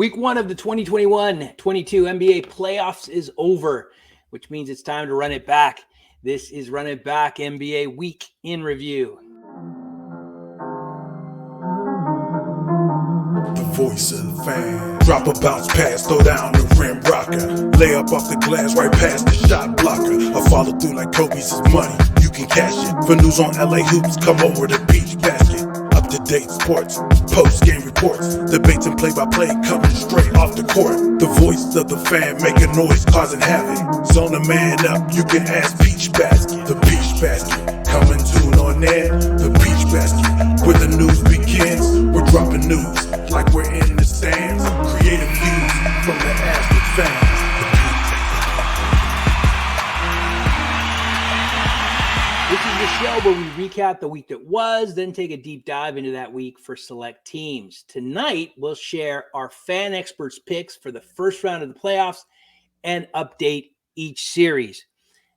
Week 1 of the 2021-22 NBA playoffs is over, which means it's time to run it back. This is Run It Back NBA Week in Review. The voice of the fan. Drop a bounce pass, throw down the rim rocker. Lay up off the glass right past the shot blocker. I follow through like Kobe's is money. You can cash it. For news on LA hoops, come over to Peach Basket. Up-to-date sports, post-game reports, debates and play-by-play coming straight off the court. The voice of the fan making noise, causing havoc. Zone a man up, you can ask Peach Basket. The Peach Basket, coming soon on air. The Peach Basket, where the news begins. We're dropping news like we're in the stands. Creative views from the avid fans. This is the show where we recap the week that was, then take a deep dive into that week for select teams. Tonight, we'll share our fan experts picks for the first round of the playoffs and update each series.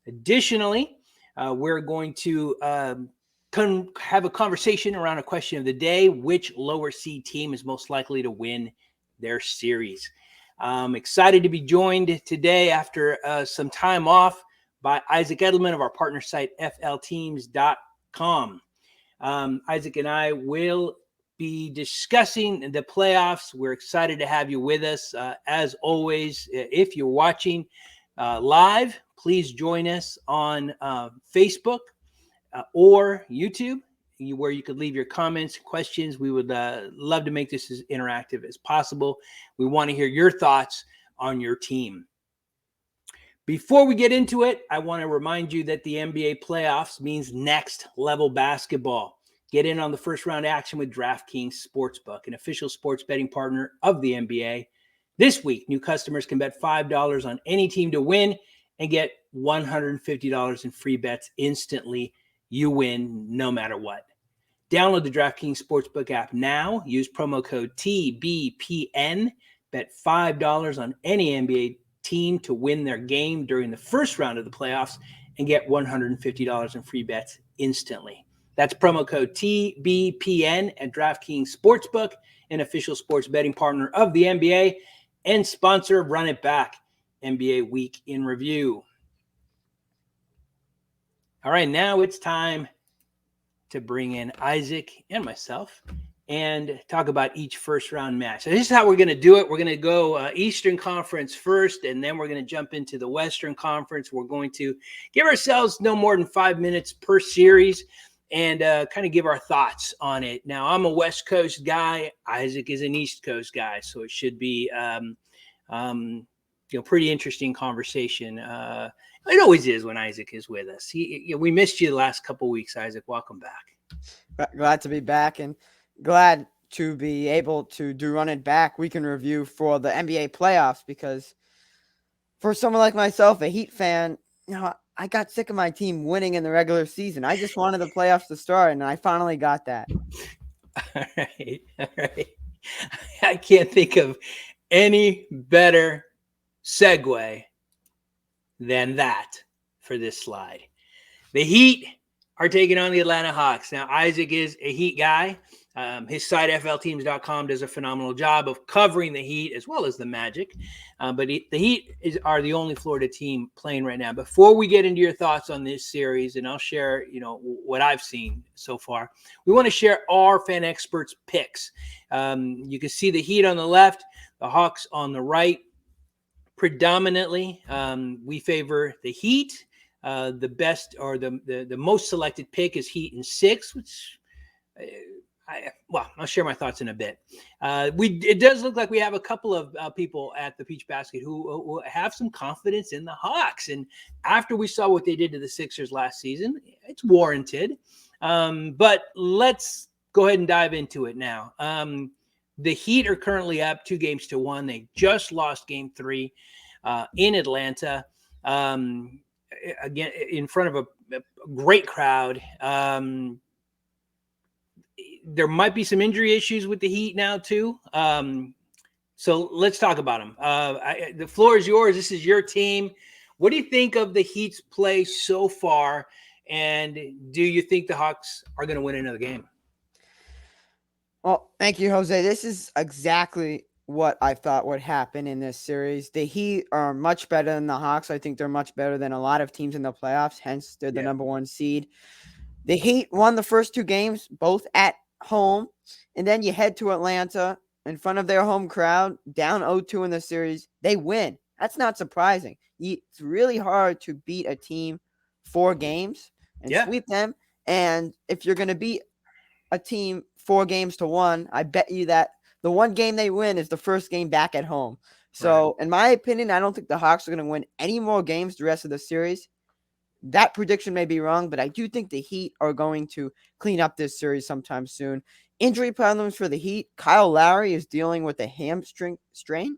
Additionally, we're going to have a conversation around a question of the day: which lower seed team is most likely to win their series? I'm excited to be joined today after some time off by Isaac Edelman of our partner site, flteams.com. Isaac and I will be discussing the playoffs. We're excited to have you with us. As always, if you're watching live, please join us on Facebook or YouTube, where you could leave your comments, questions. We would love to make this as interactive as possible. We want to hear your thoughts on your team. Before we get into it, I want to remind you that the NBA playoffs means next level basketball. Get in on the first round action with DraftKings Sportsbook, an official sports betting partner of the NBA. This week, new customers can bet $5 on any team to win and get $150 in free bets instantly. You win no matter what. Download the DraftKings Sportsbook app now. Use promo code TBPN. Bet $5 on any NBA team to win their game during the first round of the playoffs and get $150 in free bets instantly. That's promo code TBPN at DraftKings Sportsbook, an official sports betting partner of the NBA and sponsor of Run It Back, NBA Week in Review. All right, now it's time to bring in Isaac and myself and talk about each first round match. So this is how we're going to do it. We're going to go Eastern Conference first, and then we're going to jump into the Western Conference. We're going to give ourselves no more than 5 minutes per series and kind of give our thoughts on it. Now, I'm a West Coast guy. Isaac is an East Coast guy, so it should be pretty interesting conversation. It always is when Isaac is with us. We missed you the last couple of weeks, Isaac. Welcome back. Glad to be back and glad to be able to do Run It Back Week in Review for the NBA playoffs, because for someone like myself, a Heat fan, I got sick of my team winning in the regular season. I just wanted the playoffs to start, and I finally got that. All right. I can't think of any better segue than that for this slide. The Heat are taking on the Atlanta Hawks. Now, Isaac is a Heat guy. His site, flteams.com, does a phenomenal job of covering the Heat as well as the Magic. But the Heat are the only Florida team playing right now. Before we get into your thoughts on this series, and I'll share, what I've seen so far, we want to share our fan experts' picks. You can see the Heat on the left, the Hawks on the right. Predominantly, we favor the Heat. The best or the most selected pick is Heat in 6, which I'll share my thoughts in a bit. It does look like we have a couple of people at the Peach Basket who have some confidence in the Hawks. And after we saw what they did to the Sixers last season, it's warranted. But let's go ahead and dive into it now. The Heat are currently up 2-1. They just lost game 3 in Atlanta, again, in front of a great crowd. There might be some injury issues with the Heat now too. So let's talk about them. The floor is yours. This is your team. What do you think of the Heat's play so far? And do you think the Hawks are going to win another game? Well, thank you, Jose. This is exactly what I thought would happen in this series. The Heat are much better than the Hawks. I think they're much better than a lot of teams in the playoffs. Hence, they're the Yeah. number 1 seed. The Heat won the first 2 games, both at home. And then you head to Atlanta in front of their home crowd, down 0-2 in the series. They win. That's not surprising. It's really hard to beat a team 4 games and Yeah. sweep them. And if you're going to beat a team 4 games to 1, I bet you that the one game they win is the first game back at home. So, in my opinion, I don't think the Hawks are going to win any more games the rest of the series. That prediction may be wrong, but I do think the Heat are going to clean up this series sometime soon. Injury problems for the Heat. Kyle Lowry is dealing with a hamstring strain.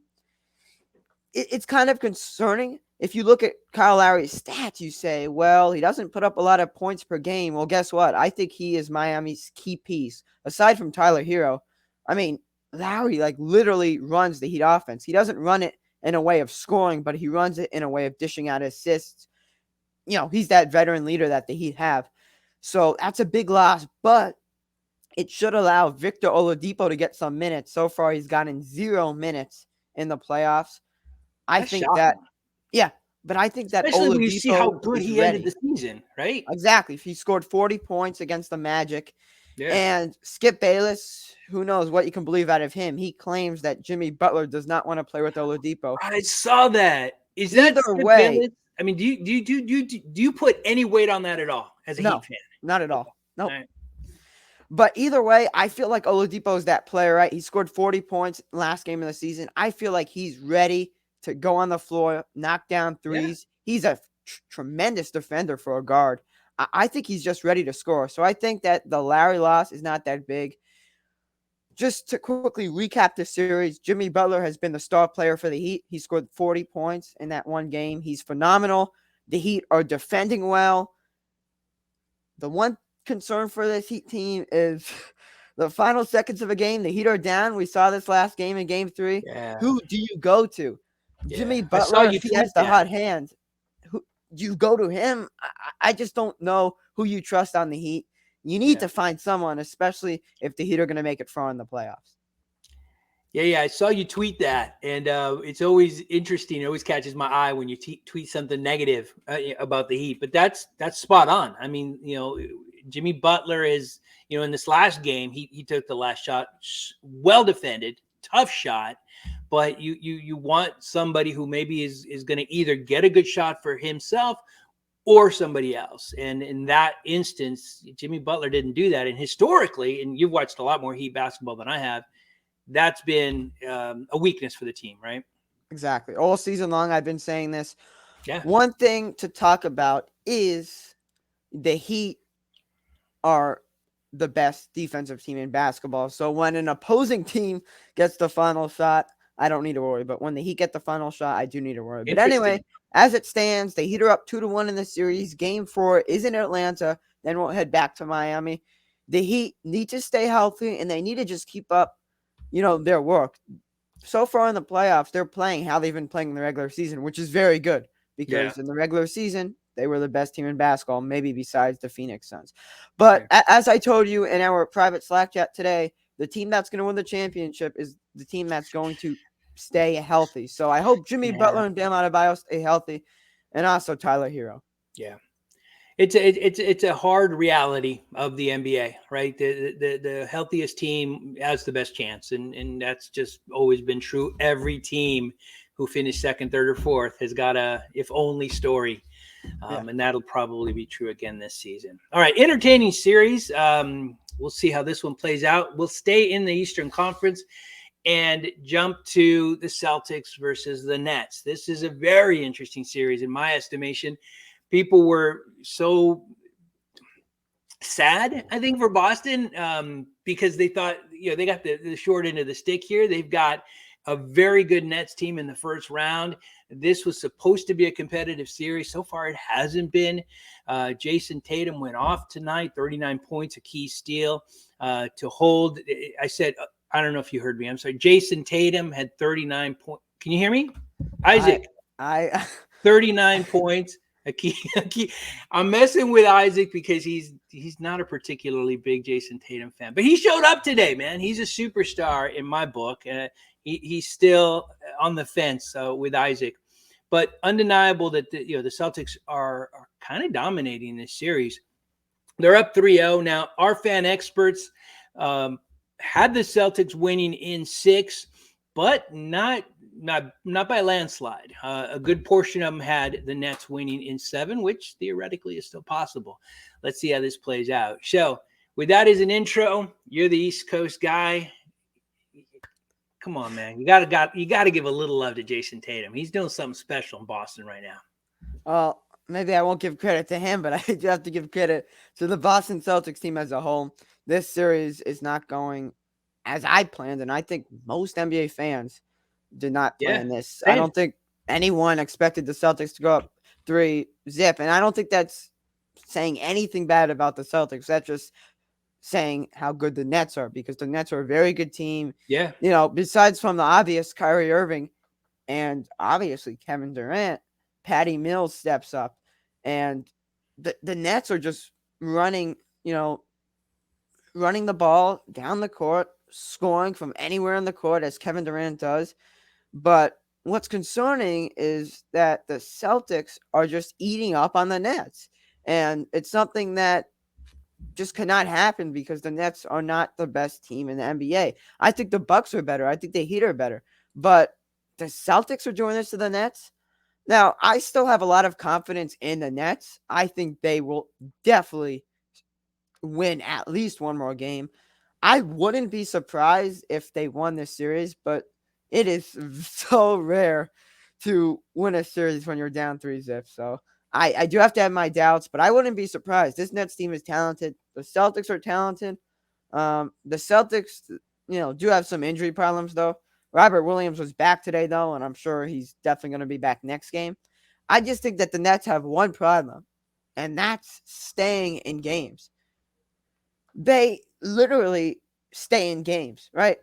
It's kind of concerning. If you look at Kyle Lowry's stats, you say, well, he doesn't put up a lot of points per game. Well, guess what? I think he is Miami's key piece. Aside from Tyler Hero, I mean, Lowry literally runs the Heat offense. He doesn't run it in a way of scoring, but he runs it in a way of dishing out assists. He's that veteran leader that the Heat have. So that's a big loss, but it should allow Victor Oladipo to get some minutes. So far, he's gotten 0 minutes in the playoffs. That's shocking. But I think that Especially when you see how Oladipo good is he ended ready. the season, right? Exactly. He scored 40 points against the Magic. Yeah. And Skip Bayless, who knows what you can believe out of him. He claims that Jimmy Butler does not want to play with Oladipo. I saw that. Is that Either Skip way, Bayless? I mean, do you put any weight on that at all as a no, Heat fan? not at all. No. Right. But either way, I feel like Oladipo is that player, right? He scored 40 points last game of the season. I feel like he's ready to go on the floor, knock down threes. Yeah. He's a tremendous defender for a guard. I think he's just ready to score. So I think that the Larry loss is not that big. Just to quickly recap the series, Jimmy Butler has been the star player for the Heat. He scored 40 points in that one game. He's phenomenal. The Heat are defending well. The one concern for this Heat team is the final seconds of a game. The Heat are down. We saw this last game in Game 3. Yeah. Who do you go to? Yeah. Jimmy Butler, if he has the hot hand, you go to him. I just don't know who you trust on the Heat. You need to find someone, especially if the Heat are going to make it far in the playoffs. Yeah, I saw you tweet that, and it's always interesting. It always catches my eye when you tweet something negative about the Heat, but that's spot on. I mean, Jimmy Butler is, in this last game, he took the last shot, well defended, tough shot, but you want somebody who maybe is going to either get a good shot for himself or somebody else. And in that instance, Jimmy Butler didn't do that. And historically, and you've watched a lot more Heat basketball than I have, that's been a weakness for the team, right? Exactly. All season long, I've been saying this. Yeah. One thing to talk about is the Heat are the best defensive team in basketball. So when an opposing team gets the final shot, I don't need to worry. But when the Heat get the final shot, I do need to worry. But anyway, as it stands, the Heat are up 2-1 in the series. Game 4 is in Atlanta. Then we'll head back to Miami. The Heat need to stay healthy, and they need to just keep up, their work. So far in the playoffs, they're playing how they've been playing in the regular season, which is very good because in the regular season, they were the best team in basketball, maybe besides the Phoenix Suns. But as I told you in our private Slack chat today, the team that's going to win the championship is the team that's going to stay healthy. So I hope Jimmy Butler and Bam Adebayo stay healthy, and also Tyler Hero. Yeah. It's a hard reality of the NBA, right? The healthiest team has the best chance, and that's just always been true. Every team who finished second, third, or fourth has got a if only story, and that'll probably be true again this season. All right, entertaining series. We'll see how this one plays out. We'll stay in the Eastern Conference and jump to the Celtics versus the Nets. This is a very interesting series in my estimation. People were so sad, I think, for Boston because they thought, they got the short end of the stick here. They've got a very good Nets team in the first round. This was supposed to be a competitive series. So far, it hasn't been. Jason Tatum went off tonight, 39 points, a key steal to hold. I said, I don't know if you heard me. I'm sorry. Jason Tatum had 39 points. Can you hear me? Isaac, 39 points. I'm messing with Isaac because he's not a particularly big Jason Tatum fan, but he showed up today, man. He's a superstar in my book. He's still on the fence with Isaac, but undeniable that the Celtics are kind of dominating this series. They're up 3-0 now. Our fan experts had the Celtics winning in 6, but not by a landslide. A good portion of them had the Nets winning in 7, which theoretically is still possible. Let's see how this plays out. So, with that as an intro, you're the East Coast guy. Come on, man. You gotta give a little love to Jason Tatum. He's doing something special in Boston right now. Well, maybe I won't give credit to him, but I do have to give credit to the Boston Celtics team as a whole. This series is not going as I planned, and I think most NBA fans did not plan this. Same. I don't think anyone expected the Celtics to go up 3-0, and I don't think that's saying anything bad about the Celtics. That's just saying how good the Nets are, because the Nets are a very good team. Yeah. Besides from the obvious Kyrie Irving and obviously Kevin Durant, Patty Mills steps up, and the Nets are just running the ball down the court, scoring from anywhere in the court as Kevin Durant does. But what's concerning is that the Celtics are just eating up on the Nets. And it's something that just cannot happen because the Nets are not the best team in the NBA. I think the Bucks are better. I think the Heat are better. But the Celtics are doing this to the Nets. Now, I still have a lot of confidence in the Nets. I think they will definitely win at least one more game. I wouldn't be surprised if they won this series, but it is so rare to win a series when you're down 3-0. So I do have to have my doubts, but I wouldn't be surprised. This Nets team is talented. The Celtics are talented. The Celtics, do have some injury problems, though. Robert Williams was back today, though, and I'm sure he's definitely going to be back next game. I just think that the Nets have one problem, and that's staying in games. They literally stay in games, right?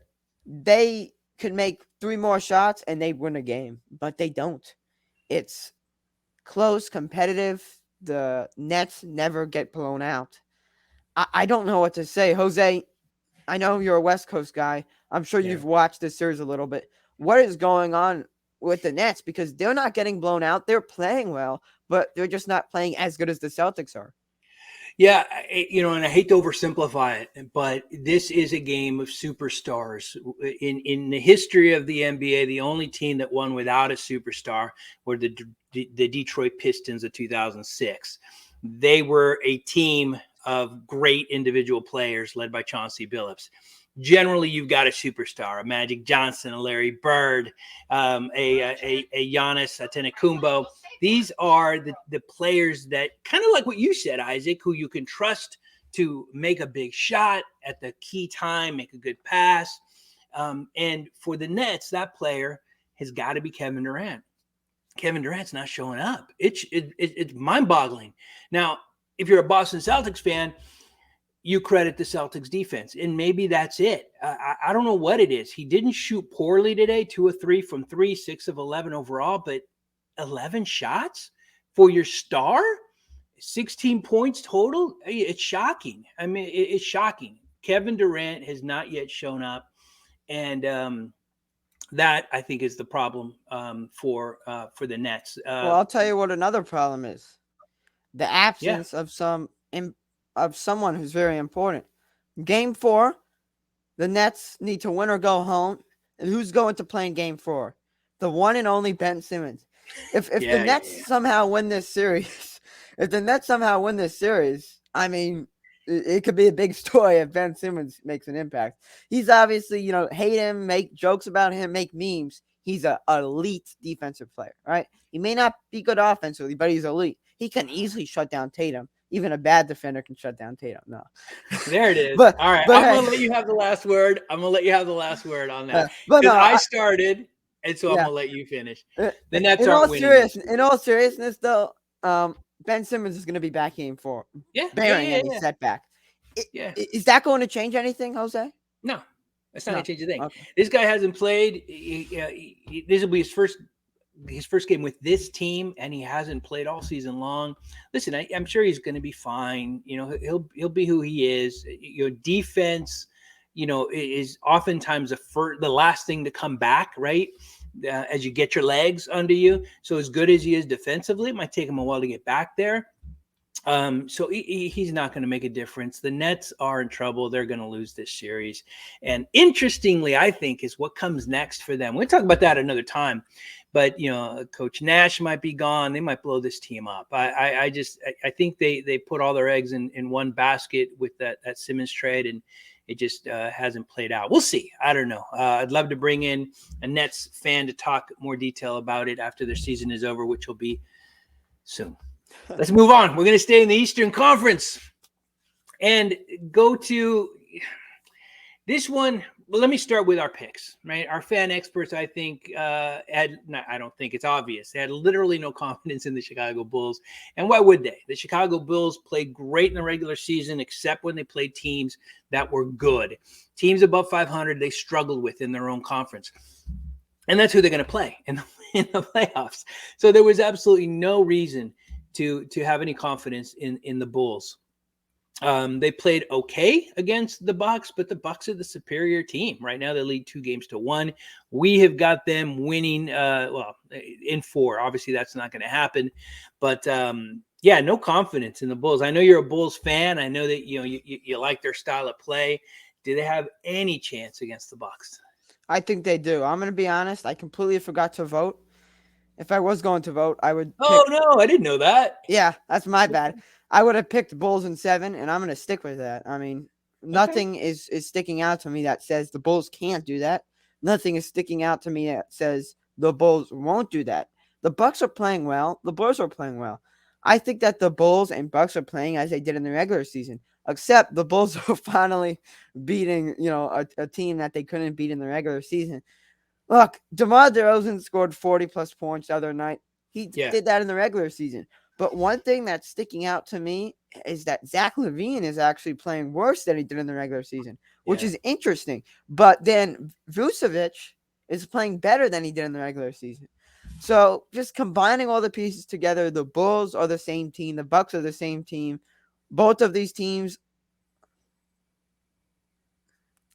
They could make 3 more shots and they win a game, but they don't. It's close, competitive. The Nets never get blown out. I don't know what to say. Jose, I know you're a West Coast guy. I'm sure you've watched this series a little bit. What is going on with the Nets? Because they're not getting blown out. They're playing well, but they're just not playing as good as the Celtics are. Yeah, and I hate to oversimplify it, but this is a game of superstars. In the history of the NBA, the only team that won without a superstar were the Detroit Pistons of 2006. They were a team of great individual players led by Chauncey Billups. Generally, you've got a superstar, a Magic Johnson, a Larry Bird, a Giannis Antetokounmpo. These are the players that, kind of like what you said, Isaac, who you can trust to make a big shot at the key time, make a good pass. And for the Nets, that player has got to be Kevin Durant. Kevin Durant's not showing up. It's mind-boggling. Now, if you're a Boston Celtics fan, you credit the Celtics defense, and maybe that's it. I don't know what it is. He didn't shoot poorly today, 2 of 3 from 3, 6 of 11 overall, but 11 shots for your star, 16 points total. It's shocking. I mean, it's shocking. Kevin Durant has not yet shown up, and that I think is the problem for the Nets. Well, I'll tell you what another problem is: the absence of someone who's very important. Game 4, the Nets need to win or go home, and who's going to play in Game 4? The one and only Ben Simmons. If the Nets somehow win this series, I mean, it could be a big story if Ben Simmons makes an impact. He's obviously, hate him, make jokes about him, make memes. He's an elite defensive player, right? He may not be good offensively, but he's elite. He can easily shut down Tatum. Even a bad defender can shut down Tatum. No. There it is. But, all right. I'm going to let you have the last word. on that. Because I started, and so I'm going to let you finish. The Nets aren't winning. In all seriousness, though, Ben Simmons is going to be back Game 4. Bearing any setback. Is that going to change anything, Jose? No. That's not going to change a thing. Okay. This guy hasn't played. This will be his first his first game with this team, and he hasn't played all season long. Listen, I'm sure he's going to be fine. He'll be who he is. Defense, is oftentimes the last thing to come back, right? As you get your legs under you. So as good as he is defensively, it might take him a while to get back there. So he's not going to make a difference. The Nets are in trouble. They're going to lose this series. And interestingly, I think is what comes next for them. We'll talk about that another time. But, Coach Nash might be gone. They might blow this team up. I think they put all their eggs in one basket with that Simmons trade, and it just hasn't played out. We'll see. I don't know. I'd love to bring in a Nets fan to talk more detail about it after their season is over, which will be soon. Let's move on. We're going to stay in the Eastern Conference and go to this one. Well, let me start with our picks, right? Our fan experts, I think, I don't think it's obvious. They had literally no confidence in the Chicago Bulls. And why would they? The Chicago Bulls played great in the regular season, except when they played teams that were good. Teams above 500, they struggled with in their own conference. And that's who they're going to play in the playoffs. So there was absolutely no reason to have any confidence in the Bulls. They played okay against the Bucks, but the Bucks are the superior team. Right now, they lead 2-1. We have got them winning, in 4. Obviously, that's not going to happen. But, no confidence in the Bulls. I know you're a Bulls fan. I know that you like their style of play. Do they have any chance against the Bucks? I think they do. I'm going to be honest. I completely forgot to vote. If I was going to vote, I would. Oh, no, I didn't know that. Yeah, that's my bad. I would have picked Bulls in 7, and I'm going to stick with that. I mean, nothing is sticking out to me that says the Bulls can't do that. Nothing is sticking out to me that says the Bulls won't do that. The Bucks are playing well. The Bulls are playing well. I think that the Bulls and Bucks are playing as they did in the regular season, except the Bulls are finally beating, a team that they couldn't beat in the regular season. Look, DeMar DeRozan scored 40-plus points the other night. He did that in the regular season. But one thing that's sticking out to me is that Zach LaVine is actually playing worse than he did in the regular season, which is interesting. But then Vucevic is playing better than he did in the regular season. So just combining all the pieces together, the Bulls are the same team. The Bucks are the same team. Both of these teams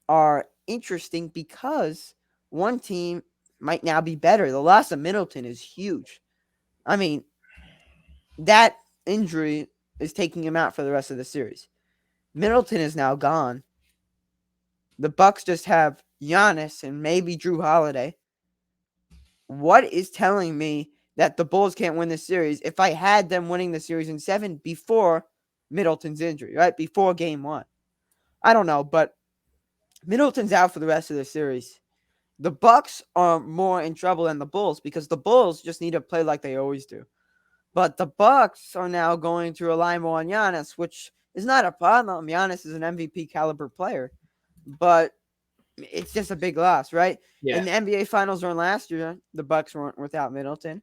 are interesting because one team might now be better. The loss of Middleton is huge. I mean, that injury is taking him out for the rest of the series. Middleton is now gone. The Bucks just have Giannis and maybe Drew Holiday. What is telling me that the Bulls can't win this series if I had them winning the series in 7 before Middleton's injury, right? Before game 1. I don't know, but Middleton's out for the rest of the series. The Bucks are more in trouble than the Bulls because the Bulls just need to play like they always do. But the Bucks are now going to rely more on Giannis, which is not a problem. Giannis is an MVP caliber player, but it's just a big loss, right? Yeah. In the NBA Finals run last year, the Bucks weren't without Middleton.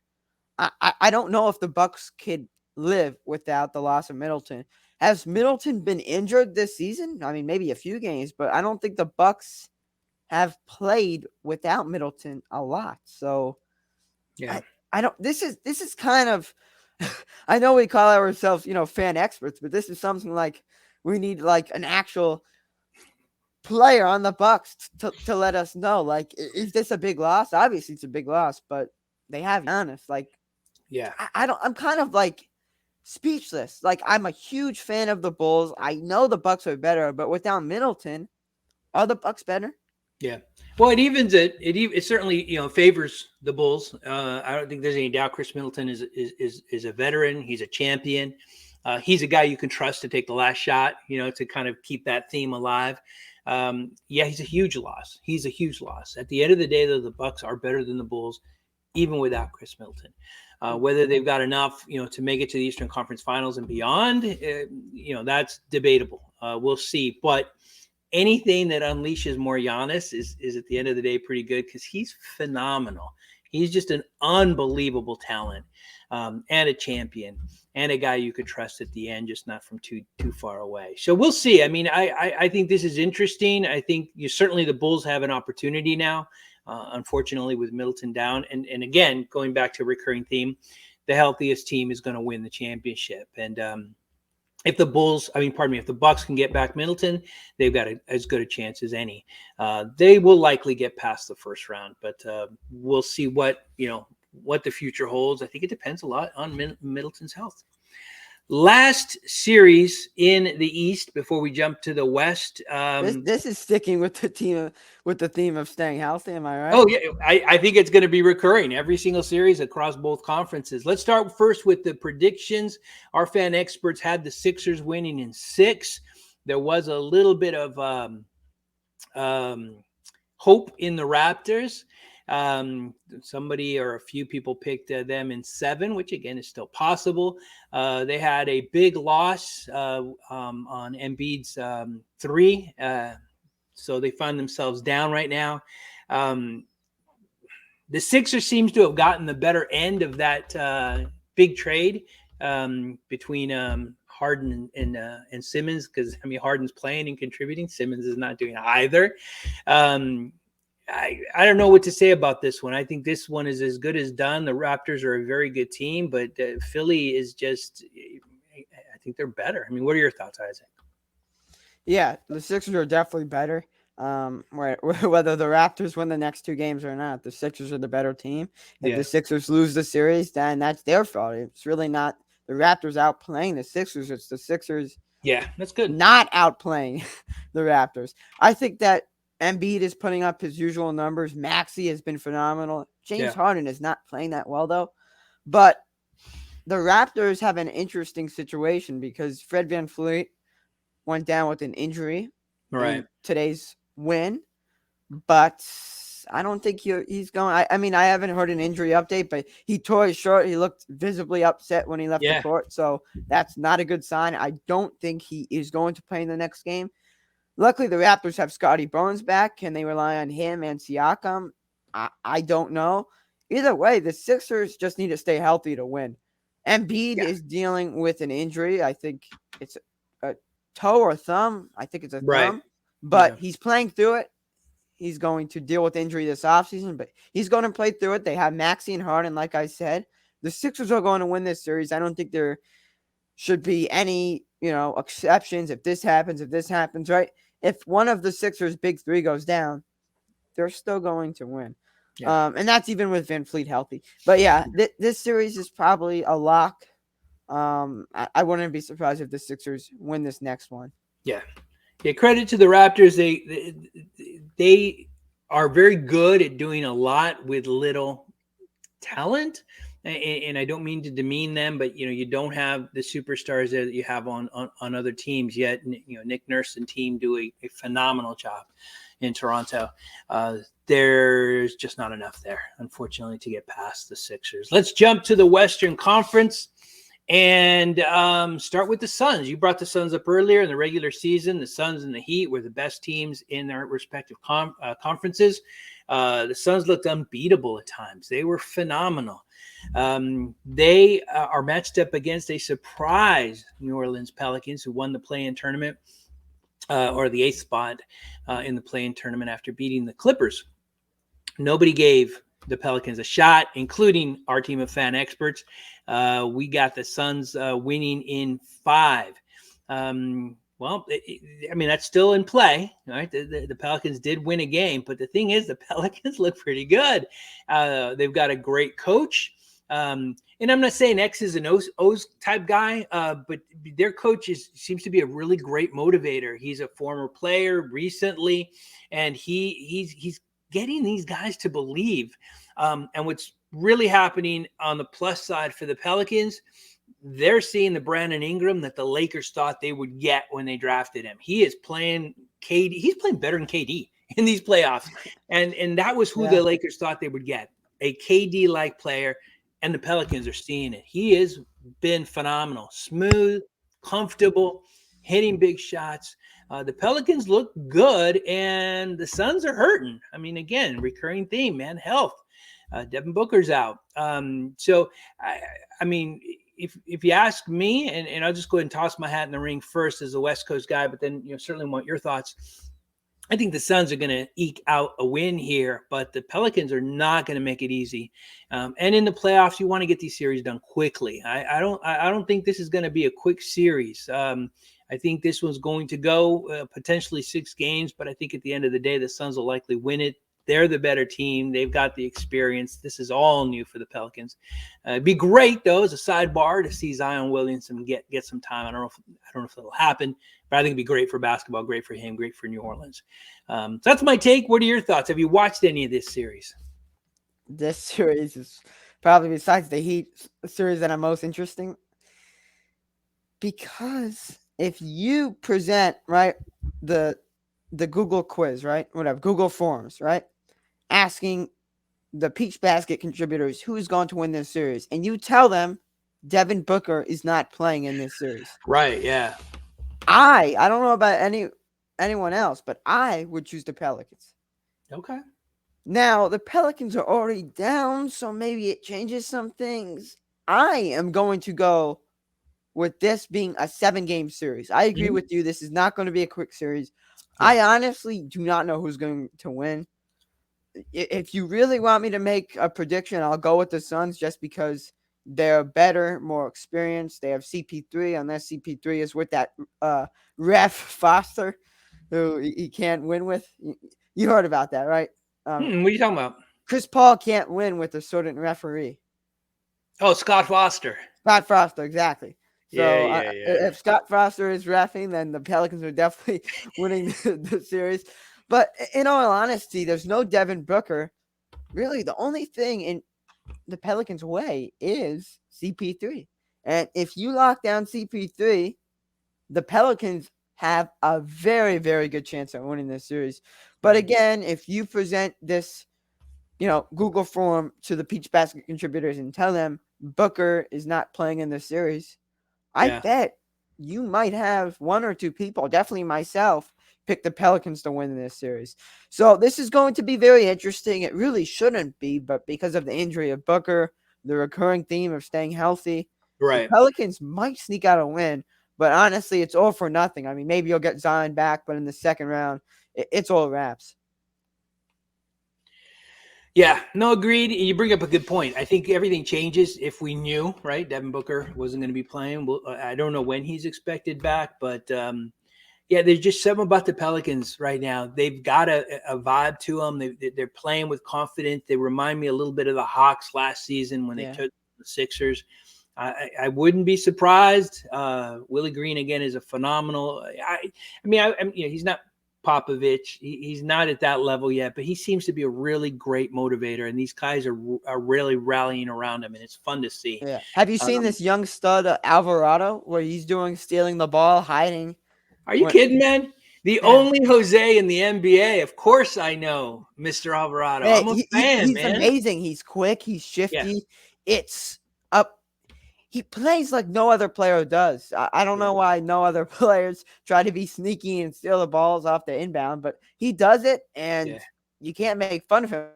I don't know if the Bucks could live without the loss of Middleton. Has Middleton been injured this season? I mean, maybe a few games, but I don't think the Bucks have played without Middleton a lot. So yeah, I don't. This is kind of. I know we call ourselves, fan experts, but this is something like we need like an actual player on the Bucks to let us know. Like, is this a big loss? Obviously, it's a big loss, but they have Giannis. Like, I'm kind of like speechless. Like, I'm a huge fan of the Bulls. I know the Bucks are better, but without Middleton, are the Bucks better? Yeah. Well, it evens it. It certainly, favors the Bulls. I don't think there's any doubt. Chris Middleton is a veteran. He's a champion. He's a guy you can trust to take the last shot, to kind of keep that theme alive. He's a huge loss. He's a huge loss. At the end of the day, though, the Bucks are better than the Bulls, even without Chris Middleton. Whether they've got enough, to make it to the Eastern Conference Finals and beyond, that's debatable. We'll see. But anything that unleashes more Giannis is at the end of the day pretty good because he's phenomenal. He's just an unbelievable talent and a champion and a guy you could trust at the end, just not from too far away. So we'll see. I mean, I think this is interesting. I think certainly the Bulls have an opportunity now unfortunately, with Middleton down. And again, going back to a recurring theme, the healthiest team is going to win the championship. And if the Bucks can get back Middleton, they've got as good a chance as any. They will likely get past the first round, but we'll see what the future holds. I think it depends a lot on Middleton's health. Last series in the East before we jump to the West. This is sticking with the theme of staying healthy. Am I right? Oh yeah, I think it's going to be recurring every single series across both conferences. Let's start first with the predictions. Our fan experts had the Sixers winning in 6. There was a little bit of hope in the Raptors. Somebody or a few people picked them in 7, which again is still possible. They had a big loss on Embiid's 3, so they find themselves down right now. The Sixers seems to have gotten the better end of that big trade between Harden and Simmons, because Harden's playing and contributing. Simmons is not doing either. I don't know what to say about this one. I think this one is as good as done. The Raptors are a very good team, but Philly is just, I think they're better. What are your thoughts, Isaac? Yeah, the Sixers are definitely better. Whether the Raptors win the next 2 games or not, the Sixers are the better team. If the Sixers lose the series, then that's their fault. It's really not the Raptors outplaying the Sixers. It's the Sixers. Yeah, that's good. Not outplaying the Raptors. I think that Embiid is putting up his usual numbers. Maxey has been phenomenal. James Harden is not playing that well, though. But the Raptors have an interesting situation because Fred VanVleet went down with an injury in today's win. But I don't think he's going. I haven't heard an injury update, but he tore his shirt. He looked visibly upset when he left the court. So that's not a good sign. I don't think he is going to play in the next game. Luckily, the Raptors have Scotty Barnes back. Can they rely on him and Siakam? I don't know. Either way, the Sixers just need to stay healthy to win. Embiid is dealing with an injury. I think it's a toe or thumb. I think it's a thumb. But he's playing through it. He's going to deal with injury this offseason, but he's going to play through it. They have Maxey and Harden, like I said. The Sixers are going to win this series. I don't think there should be any, exceptions if this happens, right? If one of the Sixers' big 3 goes down, they're still going to win. Yeah. And that's even with VanVleet healthy. But yeah, this series is probably a lock. I wouldn't be surprised if the Sixers win this next one. Yeah. Yeah. Credit to the Raptors. They are very good at doing a lot with little talent. And I don't mean to demean them, but you don't have the superstars there that you have on other teams yet. Nick Nurse and team do a phenomenal job in Toronto. There's just not enough there, unfortunately, to get past the Sixers. Let's jump to the Western Conference and start with the Suns. You brought the Suns up earlier in the regular season. The Suns and the Heat were the best teams in their respective conferences. The Suns looked unbeatable at times. They were phenomenal. They are matched up against a surprise New Orleans Pelicans who won the play-in tournament or the 8th spot in the play-in tournament after beating the Clippers. Nobody gave the Pelicans a shot, including our team of fan experts. We got the Suns winning in 5. That's still in play, right? The Pelicans did win a game, but the thing is, the Pelicans look pretty good. They've got a great coach. And I'm not saying X's and O's type guy, but their coach seems to be a really great motivator. He's a former player recently, and he's getting these guys to believe. And what's really happening on the plus side for the Pelicans, they're seeing the Brandon Ingram that the Lakers thought they would get when they drafted him. He is playing KD. He's playing better than KD in these playoffs. And that was who the Lakers thought they would get, a KD-like player. And the Pelicans are seeing it. He has been phenomenal, smooth, comfortable, hitting big shots. The Pelicans look good, and the Suns are hurting. Again, recurring theme, man, health. Devin Booker's out. If you ask me, and I'll just go ahead and toss my hat in the ring first as a West Coast guy, but then certainly want your thoughts. I think the Suns are going to eke out a win here, but the Pelicans are not going to make it easy. And in the playoffs, you want to get these series done quickly. I don't think this is going to be a quick series. I think this one's going to go potentially 6 games, but I think at the end of the day, the Suns will likely win it. They're the better team. They've got the experience. This is all new for the Pelicans. It'd be great, though, as a sidebar, to see Zion Williamson get some time. I don't know if it'll happen, but I think it'd be great for basketball, great for him, great for New Orleans. So that's my take. What are your thoughts? Have you watched any of this series? This series is probably, besides the Heat, the series that I'm most interesting, because if you present, right, the Google quiz, right, whatever, Google Forms, right, asking the Peach Basket contributors who's going to win this series, and you tell them Devin Booker is not playing in this series. Right, yeah. I don't know about anyone else, but I would choose the Pelicans. Okay. Now, the Pelicans are already down, so maybe it changes some things. I am going to go with this being a 7-game series. I agree with you. This is not going to be a quick series. Yeah. I honestly do not know who's going to win. If you really want me to make a prediction, I'll go with the Suns just because they're better, more experienced. They have CP3, unless CP3 is with that ref Foster, who he can't win with. You heard about that, right? What are you talking about? Chris Paul can't win with a certain referee. Oh, Scott Foster. Scott Foster, exactly. So yeah. If Scott Foster is reffing, then the Pelicans are definitely winning the series. But in all honesty, there's no Devin Booker. Really, the only thing in the Pelicans' way is CP3. And if you lock down CP3, the Pelicans have a very, very good chance at winning this series. But again, if you present this, Google form to the Peach Basket contributors and tell them Booker is not playing in this series, I bet you might have 1 or 2 people, definitely myself, pick the Pelicans to win this series. So this is going to be very interesting. It really shouldn't be, but because of the injury of Booker, the recurring theme of staying healthy, the Pelicans might sneak out a win. But honestly, it's all for nothing. I mean, maybe you'll get Zion back, but in the second round, it's all wraps. Yeah, no, agreed. You bring up a good point. I think everything changes if we knew, right? Devin Booker wasn't going to be playing. Well, I don't know when he's expected back, but there's just something about the Pelicans right now. They've got a vibe to them. They're playing with confidence. They remind me a little bit of the Hawks last season when they took the Sixers. I wouldn't be surprised. Willie Green again is a phenomenal. He's not Popovich. He's not at that level yet, but he seems to be a really great motivator, and these guys are really rallying around him, and it's fun to see. Yeah. Have you seen this young stud Alvarado, where he's stealing the ball, hiding? Are you kidding, man? The only Jose in the NBA. Of course, I know Mr. Alvarado. Hey, I'm a fan, he's man. Amazing. He's quick. He's shifty. It's up. He plays like no other player does. I don't know why no other players try to be sneaky and steal the balls off the inbound, but he does it, and you can't make fun of him.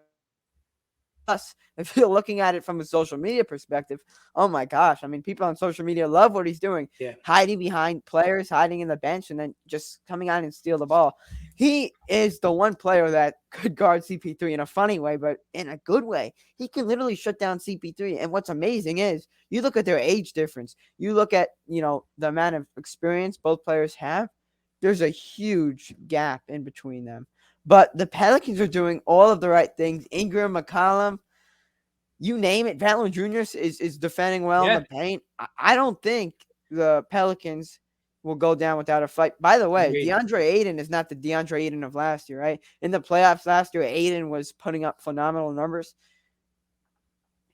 Plus, if you're looking at it from a social media perspective, oh my gosh. I mean, people on social media love what he's doing. Hiding behind players, hiding in the bench, and then just coming on and steal the ball. He is the one player that could guard CP3 in a funny way, but in a good way. He can literally shut down CP3. And what's amazing is you look at their age difference. You look at, the amount of experience both players have. There's a huge gap in between them. But the Pelicans are doing all of the right things. Ingram, McCollum, you name it. Valentine Jr. is defending well in the paint. I don't think the Pelicans will go down without a fight. By the way, DeAndre Ayton is not the DeAndre Ayton of last year, right? In the playoffs last year, Ayton was putting up phenomenal numbers.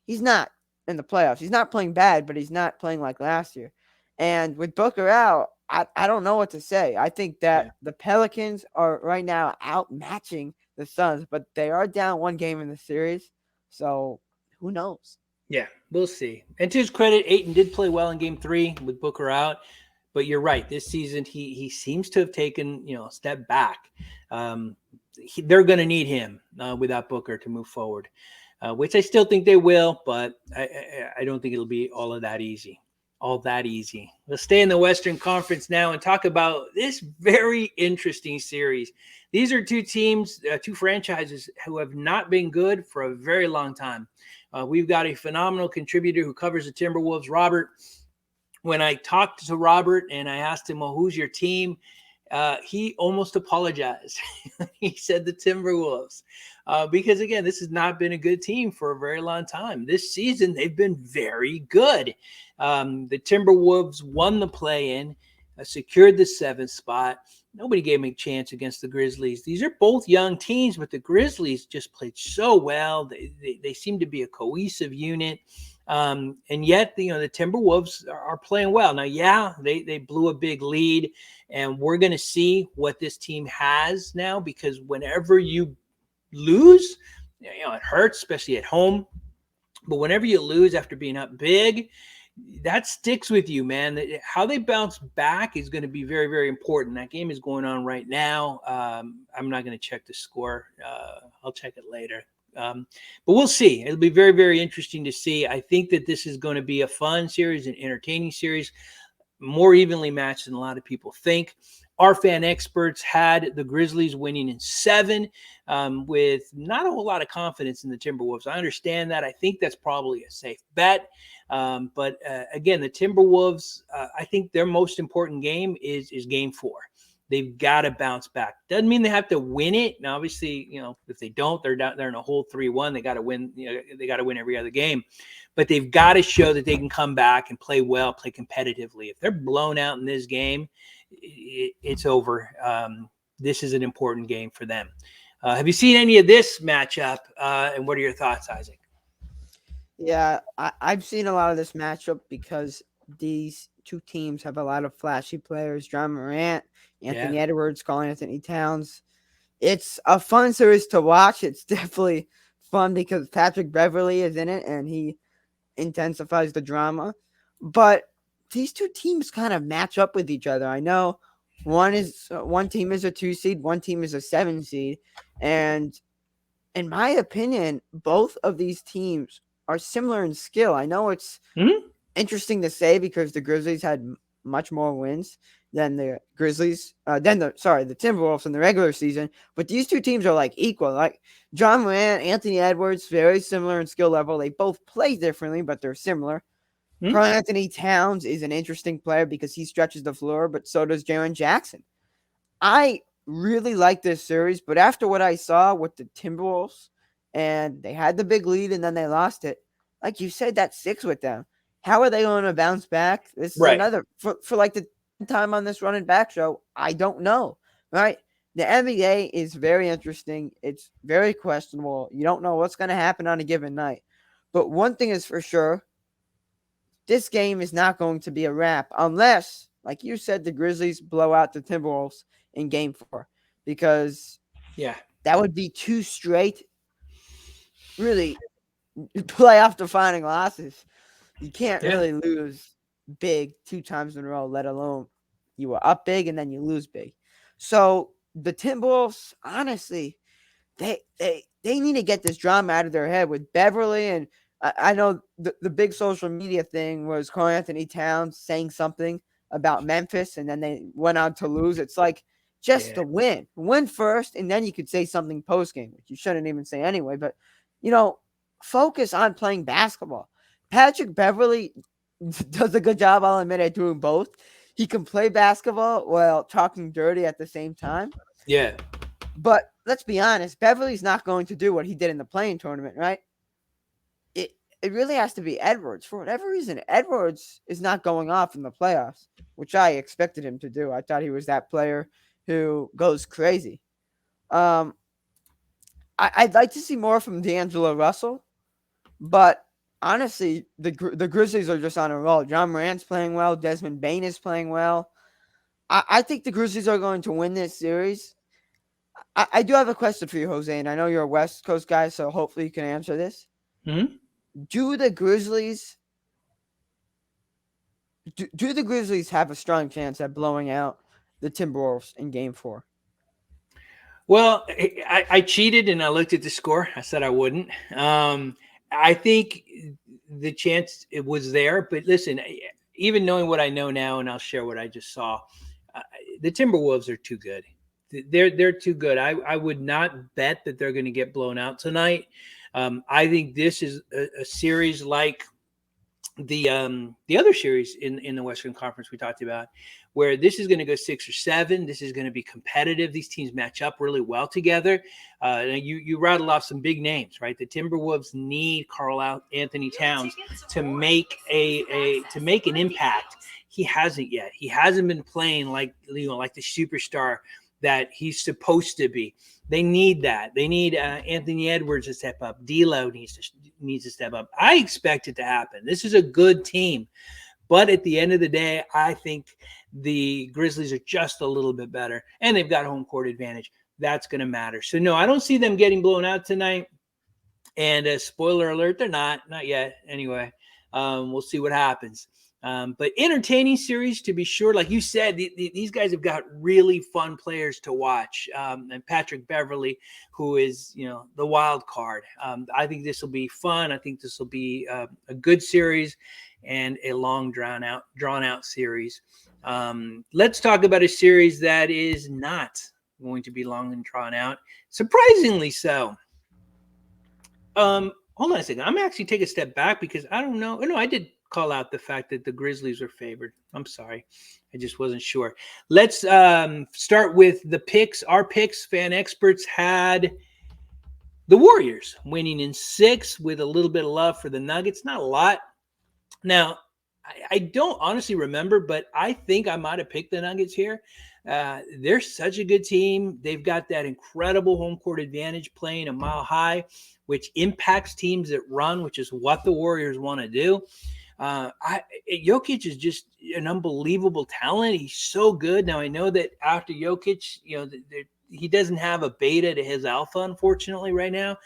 He's not in the playoffs. He's not playing bad, but he's not playing like last year. And with Booker out, I don't know what to say. I think that the Pelicans are right now outmatching the Suns, but they are down 1 game in the series. So who knows? Yeah, we'll see. And to his credit, Ayton did play well in Game 3 with Booker out. But you're right. This season, he seems to have taken a step back. They're going to need him without Booker to move forward, which I still think they will. But I don't think it'll be all of that easy. all that easy. Let's stay in the Western Conference now and talk about this very interesting series. These are two teams, two franchises who have not been good for a very long time. We've got a phenomenal contributor who covers the Timberwolves, Robert. When I talked to Robert and I asked him, well, who's your team? He almost apologized. He said the Timberwolves. Because, again, this has not been a good team for a very long time. This season, they've been very good. The Timberwolves won the play-in, secured the 7th spot. Nobody gave them a chance against the Grizzlies. These are both young teams, but the Grizzlies just played so well. They seem to be a cohesive unit. And yet, the Timberwolves are playing well. Now, yeah, they blew a big lead, and we're going to see what this team has now, because whenever you lose, it hurts, especially at home. But whenever you lose after being up big, that sticks with you, man. How they bounce back is going to be very, very important. That game is going on right now. I'm not going to check the score. I'll check it later. But we'll see. It'll be very, very interesting to see. I think that this is going to be a fun series, an entertaining series, more evenly matched than a lot of people think. Our fan experts had the Grizzlies winning in 7 with not a whole lot of confidence in the Timberwolves. I understand that. I think that's probably a safe bet. But again, the Timberwolves, I think their most important game is game 4. They've got to bounce back. Doesn't mean they have to win it. Now, obviously, if they don't, they're in a whole 3-1. They got to win. They got to win every other game. But they've got to show that they can come back and play well, play competitively. If they're blown out in this game, it's over. This is an important game for them. Have you seen any of this matchup? And what are your thoughts, Isaac? Yeah, I've seen a lot of this matchup because these two teams have a lot of flashy players. John Morant, Anthony Edwards, Karl-Anthony Towns. It's a fun series to watch. It's definitely fun because Patrick Beverley is in it and he intensifies the drama. But these two teams kind of match up with each other. I know one team is a 2 seed, one team is a 7 seed. And in my opinion, both of these teams are similar in skill. I know it's interesting to say because the Grizzlies had much more wins than the Timberwolves in the regular season, but these two teams are like equal. Like John Morant, Anthony Edwards, very similar in skill level. They both play differently, but they're similar. Karl-Anthony Towns is an interesting player because he stretches the floor, but so does Jaren Jackson. I really like this series, but after what I saw with the Timberwolves, and they had the big lead and then they lost it, like you said, that sticks with them. How are they going to bounce back? This is another for like the time on this Running Back show. I don't know. Right? The NBA is very interesting. It's very questionable. You don't know what's going to happen on a given night. But one thing is for sure, this game is not going to be a wrap unless, like you said, the Grizzlies blow out the Timberwolves in game 4. Because that would be 2 straight, really, playoff defining losses. You can't really lose big 2 times in a row, let alone you were up big and then you lose big. So the Timberwolves, honestly, they need to get this drama out of their head with Beverly. And I know the big social media thing was Karl-Anthony Towns saying something about Memphis, and then they went on to lose. It's like just to win first, and then you could say something post-game, which you shouldn't even say anyway. But, focus on playing basketball. Patrick Beverley does a good job, I'll admit, at doing both. He can play basketball while talking dirty at the same time. Yeah. But let's be honest, Beverly's not going to do what he did in the play-in tournament, right? It really has to be Edwards. For whatever reason, Edwards is not going off in the playoffs, which I expected him to do. I thought he was that player who goes crazy. I'd like to see more from D'Angelo Russell, but honestly, the Grizzlies are just on a roll. John Morant's playing well. Desmond Bane is playing well. I think the Grizzlies are going to win this series. I do have a question for you, Jose, and I know you're a West Coast guy, so hopefully you can answer this. Do the Grizzlies have a strong chance at blowing out the Timberwolves in game 4? Well, I cheated and I looked at the score. I said I wouldn't. I think the chance it was there, but listen, even knowing what I know now, and I'll share what I just saw, uh, the Timberwolves are too good. They're too good. I would not bet that they're going to get blown out tonight. I think this is a series like the other series in the Western Conference we talked about, where this is going to go 6 or 7. This is going to be competitive. These teams match up really well together. You rattle off some big names, right? The Timberwolves need Carl Anthony Towns to make an impact. He hasn't yet. He hasn't been playing like the superstar that he's supposed to be. They need that. They need Anthony Edwards to step up. D'Lo needs to step up. I expect it to happen. This is a good team, but at the end of the day, I think the Grizzlies are just a little bit better, and they've got home court advantage. That's going to matter. So no, I don't see them getting blown out tonight. And spoiler alert, they're not yet. Anyway, we'll see what happens. But entertaining series to be sure. Like you said, these guys have got really fun players to watch. And Patrick Beverley, who is, the wild card. I think this will be fun. I think this will be a good series and a long drawn out series. Let's talk about a series that is not going to be long and drawn out. Surprisingly so. Hold on a second. I'm actually take a step back because I don't know. No, I did call out the fact that the Grizzlies are favored. I'm sorry. I just wasn't sure. Let's start with the picks. Our picks, fan experts, had the Warriors winning in 6 with a little bit of love for the Nuggets. Not a lot. Now, I don't honestly remember, but I think I might have picked the Nuggets here. They're such a good team. They've got that incredible home court advantage playing a mile high, which impacts teams that run, which is what the Warriors want to do. Jokic is just an unbelievable talent. He's so good. Now, I know that after Jokic, he doesn't have a beta to his alpha, unfortunately, right now.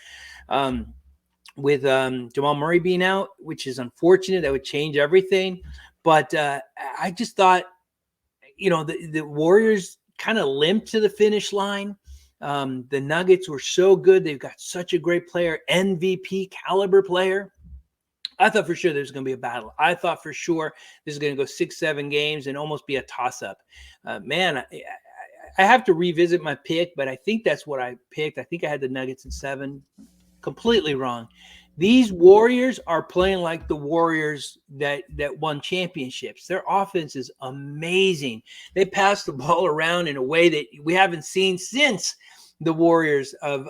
With Jamal Murray being out, which is unfortunate. That would change everything. But I just thought, the Warriors kind of limped to the finish line. The Nuggets were so good. They've got such a great player, MVP caliber player. I thought for sure there's going to be a battle. I thought for sure this is going to go 6-7 games and almost be a toss-up. Man, I have to revisit my pick, but I think that's what I picked. I think I had the Nuggets in 7. Completely wrong. These Warriors are playing like the Warriors that won championships. Their offense is amazing. They pass the ball around in a way that we haven't seen since the Warriors of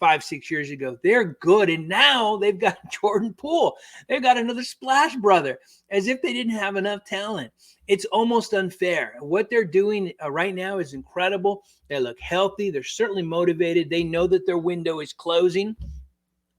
5-6 years ago. They're good. And now they've got Jordan Poole. They've got another splash brother, as if they didn't have enough talent. It's almost unfair. What they're doing right now is incredible. They look healthy. They're certainly motivated. They know that their window is closing.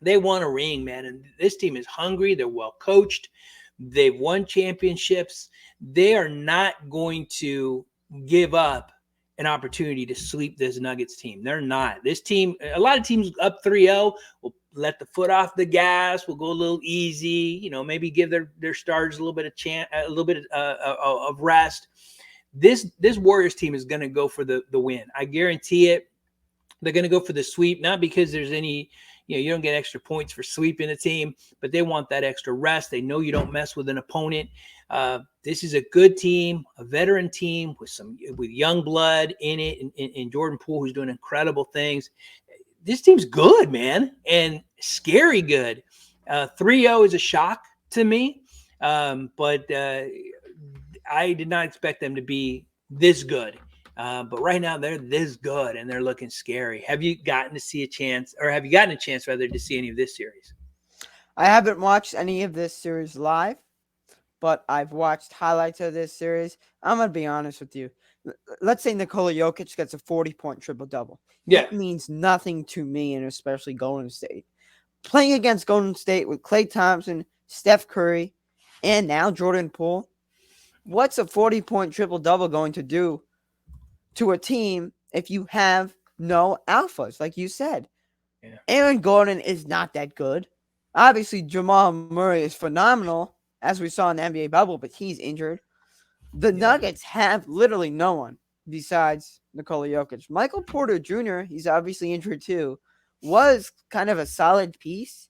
They want a ring, man. And this team is hungry. They're well coached. They've won championships. They are not going to give up an opportunity to sweep this Nuggets team. They're not. This team, a lot of teams up 3-0 will let the foot off the gas. Will go a little easy. Maybe give their starters a little bit of rest. This Warriors team is going to go for the win. I guarantee it. They're going to go for the sweep, not because there's any, you don't get extra points for sweeping a team, but they want that extra rest. They know you don't mess with an opponent. This is a good team, a veteran team with young blood in it, and Jordan Poole, who's doing incredible things. This team's good, man, and scary good. 3-0 is a shock to me, but I did not expect them to be this good. But right now they're this good and they're looking scary. Have you gotten a chance rather to see any of this series? I haven't watched any of this series live, but I've watched highlights of this series. I'm going to be honest with you. Let's say Nikola Jokic gets a 40-point triple-double. Yeah. It means nothing to me, and especially Golden State. Playing against Golden State with Klay Thompson, Steph Curry, and now Jordan Poole, what's a 40-point triple-double going to do to a team if you have no alphas, like you said? Yeah. Aaron Gordon is not that good. Obviously, Jamal Murray is phenomenal, as we saw in the NBA bubble, but he's injured. The Nuggets have literally no one besides Nikola Jokic. Michael Porter Jr., he's obviously injured too, was kind of a solid piece.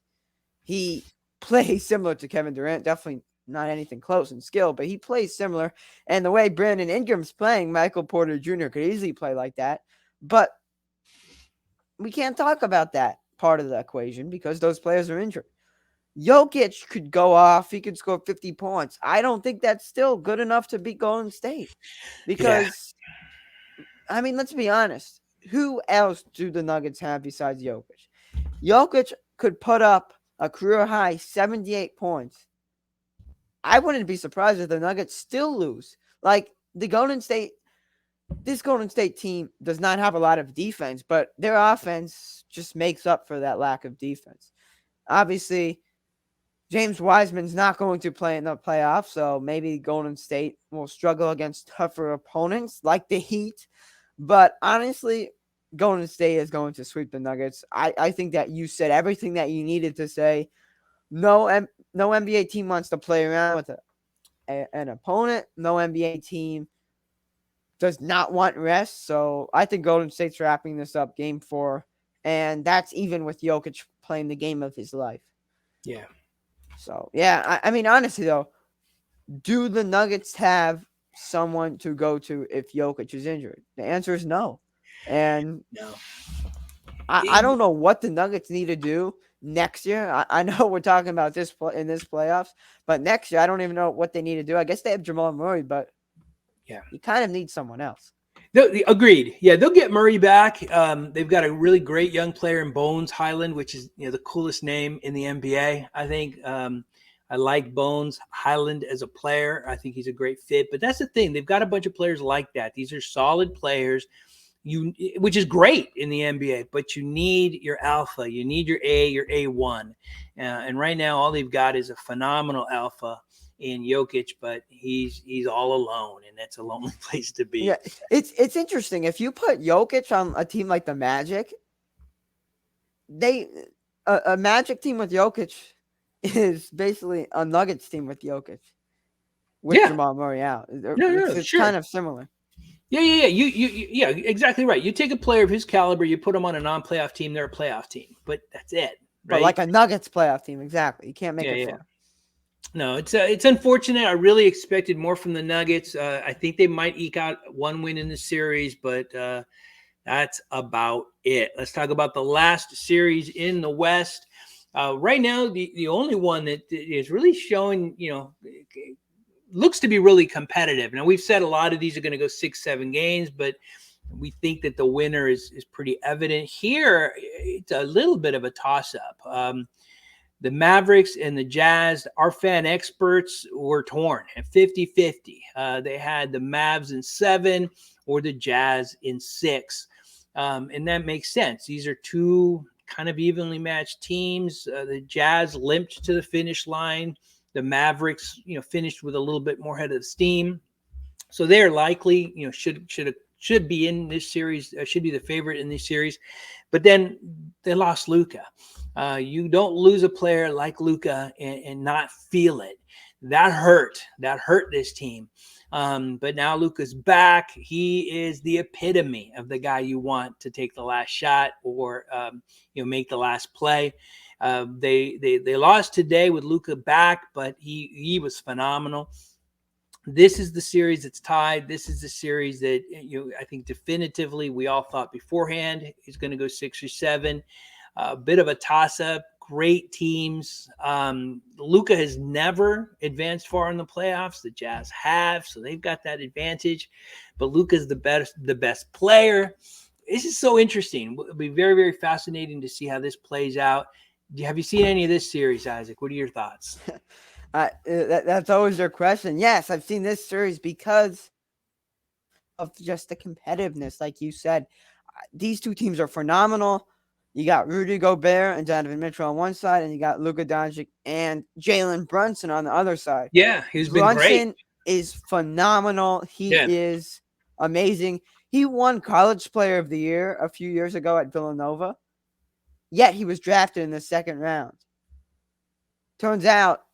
He plays similar to Kevin Durant, definitely not anything close in skill, but he plays similar. And the way Brandon Ingram's playing, Michael Porter Jr. could easily play like that. But we can't talk about that part of the equation because those players are injured. Jokic could go off. He could score 50 points. I don't think that's still good enough to beat Golden State because, I mean, let's be honest. Who else do the Nuggets have besides Jokic? Jokic could put up a career-high 78 points. I wouldn't be surprised if the Nuggets still lose. Like, this Golden State team does not have a lot of defense, but their offense just makes up for that lack of defense. Obviously, James Wiseman's not going to play in the playoffs, so maybe Golden State will struggle against tougher opponents like the Heat. But honestly, Golden State is going to sweep the Nuggets. I think that you said everything that you needed to say. No NBA team wants to play around with an opponent. No NBA team does not want rest. So I think Golden State's wrapping this up game 4. And that's even with Jokic playing the game of his life. Yeah. So, yeah, I mean, honestly, though, do the Nuggets have someone to go to if Jokic is injured? The answer is no. And No. I don't know what the Nuggets need to do next year. I know we're talking about this in this playoffs, but next year, I don't even know what they need to do. I guess they have Jamal Murray, but yeah, you kind of need someone else. Agreed. Yeah, they'll get Murray back. They've got a really great young player in Bones Highland, which is the coolest name in the NBA. I think I like Bones Highland as a player. I think he's a great fit. But that's the thing; they've got a bunch of players like that. These are solid players, which is great in the NBA. But you need your alpha. You need your A1. And right now, all they've got is a phenomenal alpha in Jokic, but he's all alone, and that's a lonely place to be. Yeah, it's interesting. If you put Jokic on a team like the Magic, a Magic team with Jokic is basically a Nuggets team with Jokic, with Jamal Murray out. It's sure. kind of similar. Yeah. Yeah, exactly right. You take a player of his caliber, you put him on a non-playoff team, they're a playoff team, but that's it. Right? But like a Nuggets playoff team, exactly. You can't make it fun. No, it's unfortunate. I really expected more from the Nuggets. I think they might eke out one win in the series, but that's about it. Let's talk about the last series in the West. Right now, the only one that is really showing, looks to be really competitive. Now, we've said a lot of these are going to go 6-7 games, but we think that the winner is pretty evident. Here, it's a little bit of a toss-up. The Mavericks and the Jazz, our fan experts were torn at 50-50. They had the Mavs in 7 or the Jazz in 6. And that makes sense. These are two kind of evenly matched teams. The Jazz limped to the finish line. The Mavericks, finished with a little bit more head of steam. So they're likely, should be in this series, should be the favorite in this series. But then they lost Luka. You don't lose a player like Luka and not feel it. That hurt. That hurt this team. But now Luka's back. He is the epitome of the guy you want to take the last shot or make the last play. They lost today with Luka back, but he was phenomenal. This is the series that's tied. This is the series that I think definitively we all thought beforehand is going to go 6 or 7. A bit of a toss-up. Great teams. Luka has never advanced far in the playoffs. The Jazz have, so they've got that advantage. But Luka's the best player. This is so interesting. It'll be very, very fascinating to see how this plays out. Have you seen any of this series, Isaac? What are your thoughts? That's always your question. Yes, I've seen this series because of just the competitiveness, like you said. These two teams are phenomenal. You got Rudy Gobert and Donovan Mitchell on one side, and you got Luka Doncic and Jalen Brunson on the other side. Yeah, he's been great. Brunson is phenomenal. He is amazing. He won College Player of the Year a few years ago at Villanova, yet he was drafted in the second round. Turns out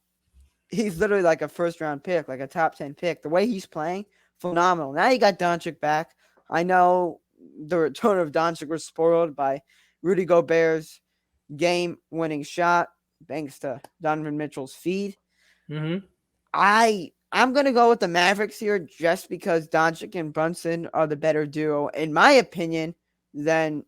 he's literally like a first-round pick, like a top 10 pick. The way he's playing, phenomenal. Now you got Doncic back. I know the return of Doncic was spoiled by Rudy Gobert's game-winning shot, thanks to Donovan Mitchell's feed. Mm-hmm. I'm gonna go with the Mavericks here just because Doncic and Brunson are the better duo, in my opinion, than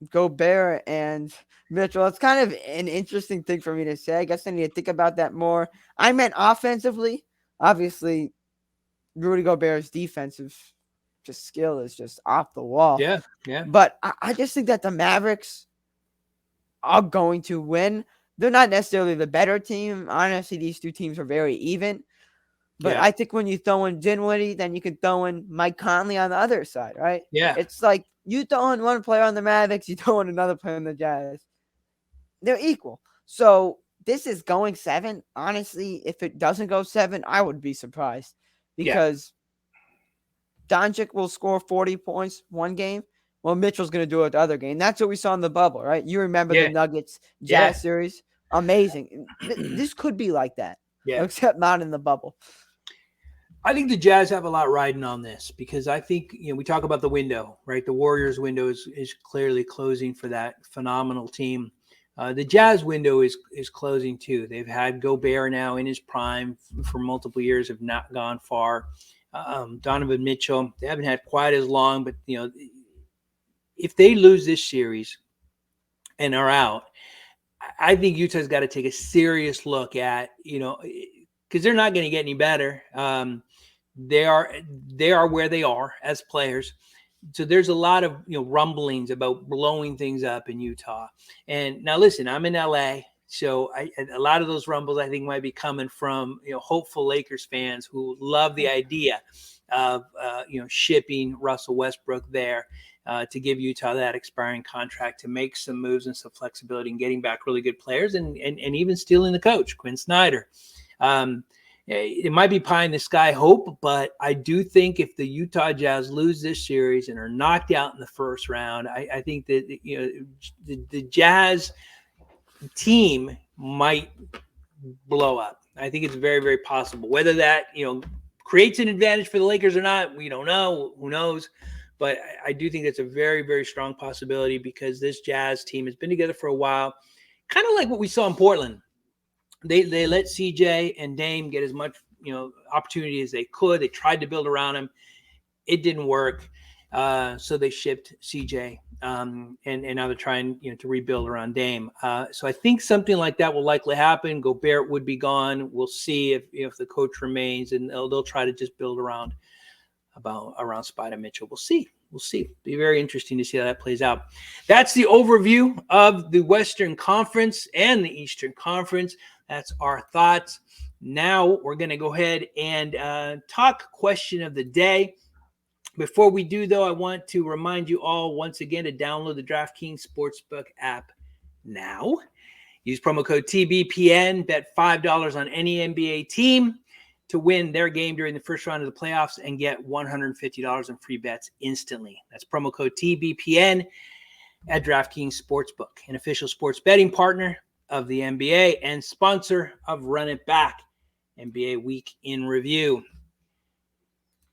Gobert and Mitchell. It's kind of an interesting thing for me to say. I guess I need to think about that more. I meant offensively. Obviously, Rudy Gobert's defensive skill is just off the wall. Yeah, yeah. But I just think that the Mavericks are going to win. They're not necessarily the better team. Honestly, these two teams are very even. But Yeah. I think when you throw in Dinwiddie, then you can throw in Mike Conley on the other side, right? Yeah. It's like you throw in one player on the Mavericks, you throw in another player on the Jazz. They're equal. So this is going 7. Honestly, if it doesn't go 7, I would be surprised because Doncic will score 40 points one game. Well, Mitchell's going to do it the other game. That's what we saw in the bubble, right? You remember the Nuggets Jazz series? Amazing. This could be like that, except not in the bubble. I think the Jazz have a lot riding on this because I think, we talk about the window, right? The Warriors window is clearly closing for that phenomenal team. The Jazz window is closing too. They've had Gobert now in his prime for multiple years, have not gone far. Donovan Mitchell, they haven't had quite as long, but if they lose this series and are out, I think Utah's got to take a serious look at, because they're not going to get any better. They are where they are as players. So there's a lot of rumblings about blowing things up in Utah. And now listen, I'm in LA, so a lot of those rumbles I think might be coming from hopeful Lakers fans who love the idea of shipping Russell Westbrook there to give Utah that expiring contract to make some moves and some flexibility and getting back really good players and even stealing the coach, Quinn Snyder. It might be pie in the sky hope, but I do think if the Utah Jazz lose this series and are knocked out in the first round, I think that the Jazz team might blow up. I think it's very, very possible. Whether that creates an advantage for the Lakers or not, we don't know. Who knows? But I do think it's a very, very strong possibility because this Jazz team has been together for a while, kind of like what we saw in Portland. They let CJ and Dame get as much opportunity as they could. They tried to build around him. It didn't work. So they shipped CJ and now they're trying to rebuild around Dame. So I think something like that will likely happen. Gobert would be gone. We'll see if the coach remains, and they'll try to just build around Spider Mitchell. We'll see. Be very interesting to see how that plays out. That's the overview of the Western Conference and the Eastern Conference. That's our thoughts. Now we're going to go ahead and talk question of the day. Before we do, though, I want to remind you all once again to download the DraftKings Sportsbook app now. Use promo code TBPN, bet $5 on any NBA team to win their game during the first round of the playoffs and get $150 in free bets instantly. That's promo code TBPN at DraftKings Sportsbook, an official sports betting partner of the NBA and sponsor of Run It Back, NBA Week in Review.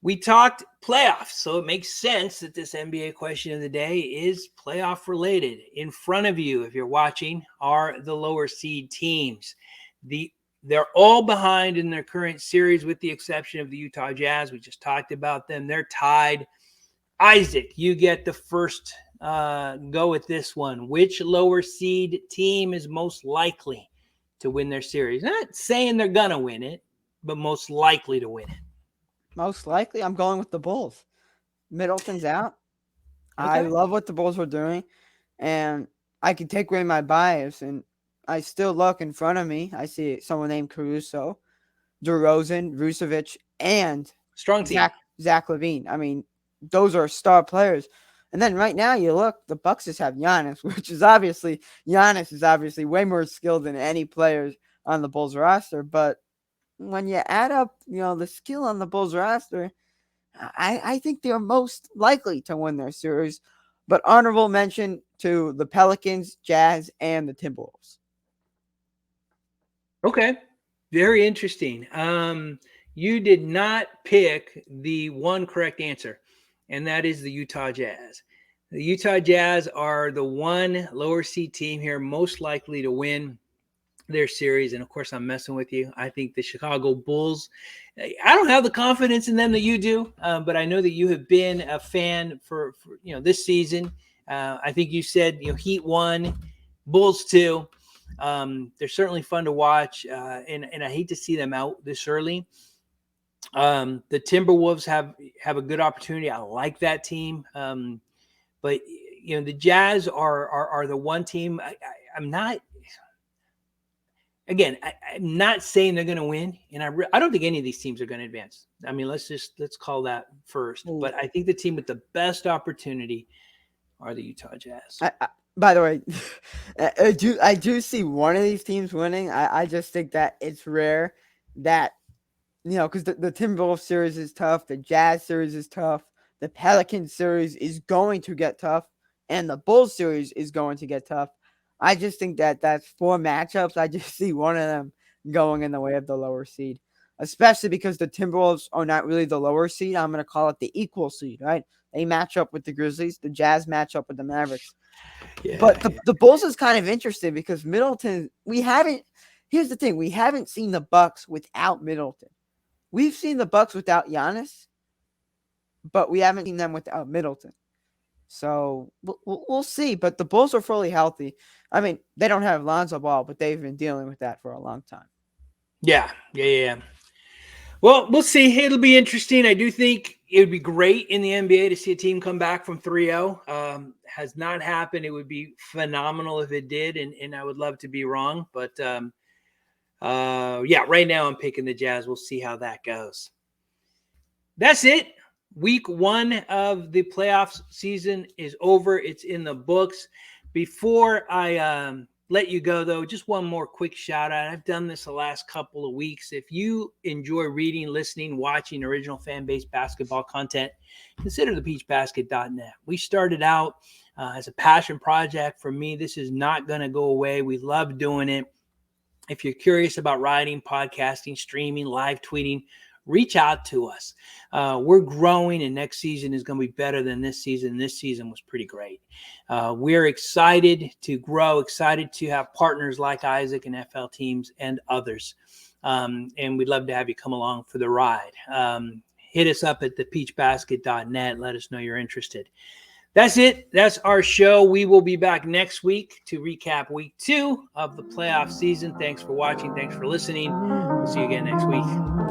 We talked playoffs, so it makes sense that this NBA question of the day is playoff related. In front of you, if you're watching, are the lower seed teams. They're all behind in their current series with the exception of the Utah Jazz. We just talked about them. They're tied. Isaac, you get the first go at this one. Which lower seed team is most likely to win their series? Not saying they're going to win it, but most likely to win it. Most likely, I'm going with the Bulls. Middleton's out. Okay. I love what the Bulls were doing, and I can take away my bias, and I still look in front of me. I see someone named Caruso, DeRozan, Vucevic, and strong team. Zach LaVine. I mean, those are star players. And then right now, you look, the Bucks just have Giannis, Giannis is obviously way more skilled than any players on the Bulls roster. But when you add up, the skill on the Bulls roster, I think they're most likely to win their series. But honorable mention to the Pelicans, Jazz, and the Timberwolves. Okay. Very interesting. You did not pick the one correct answer, and that is the Utah Jazz. The Utah Jazz are the one lower seed team here most likely to win their series. And of course, I'm messing with you. I think the Chicago Bulls, I don't have the confidence in them that you do, but I know that you have been a fan for this season. I think you said, Heat 1, Bulls 2. They're certainly fun to watch, and I hate to see them out this early. The Timberwolves have a good opportunity. I like that team, but the Jazz are the one team. I'm not. Again, I'm not saying they're going to win, and I don't think any of these teams are going to advance. I mean, let's call that first. But I think the team with the best opportunity are the Utah Jazz. By the way, I do see one of these teams winning. I just think that it's rare that, because the Timberwolves series is tough, the Jazz series is tough, the Pelicans series is going to get tough, and the Bulls series is going to get tough. I just think that's 4 matchups. I just see one of them going in the way of the lower seed, especially because the Timberwolves are not really the lower seed. I'm going to call it the equal seed, right? They match up with the Grizzlies. The Jazz match up with the Mavericks. Yeah, but the Bulls is kind of interesting because Middleton, here's the thing. We haven't seen the Bucks without Middleton. We've seen the Bucks without Giannis, but we haven't seen them without Middleton. So we'll see. But the Bulls are fully healthy. I mean, they don't have Lonzo Ball, but they've been dealing with that for a long time. Yeah. Well, we'll see. It'll be interesting. I do think it would be great in the NBA to see a team come back from 3-0. Has not happened. It would be phenomenal if it did, and I would love to be wrong. But, right now I'm picking the Jazz. We'll see how that goes. That's it. Week 1 of the playoffs season is over. It's in the books. Before I let you go, though, just one more quick shout out. I've done this the last couple of weeks. If you enjoy reading, listening, watching original fan-based basketball content, consider thepeachbasket.net. We started out as a passion project for me. This is not going to go away. We love doing it. If you're curious about writing, podcasting, streaming, live tweeting, reach out to us. We're growing, and next season is going to be better than this season. This season was pretty great. We're excited to grow, excited to have partners like Isaac and FL Teams and others. And we'd love to have you come along for the ride. Hit us up at thepeachbasket.net. Let us know you're interested. That's it. That's our show. We will be back next week to recap week 2 of the playoff season. Thanks for watching. Thanks for listening. We'll see you again next week.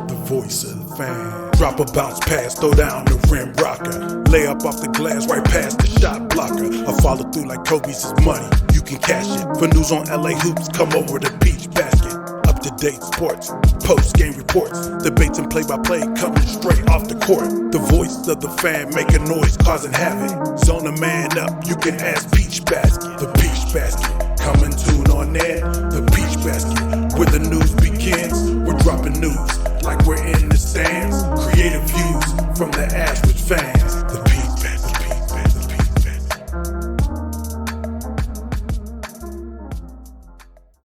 The voice of the fan. Drop a bounce pass, throw down the rim rocker. Lay up off the glass right past the shot blocker. I follow through like Kobe's is money. You can cash it. For news on LA hoops, come over to Peach Basket. Up-to-date sports, post-game reports, debates and play-by-play coming straight off the court. The voice of the fan making noise, causing havoc. Zone a man up, you can ask Peach Basket. The Peach Basket, come and tune on there. The Peach Basket, where the news begins. We're dropping news like we're in the stands. Creative views from the average fan.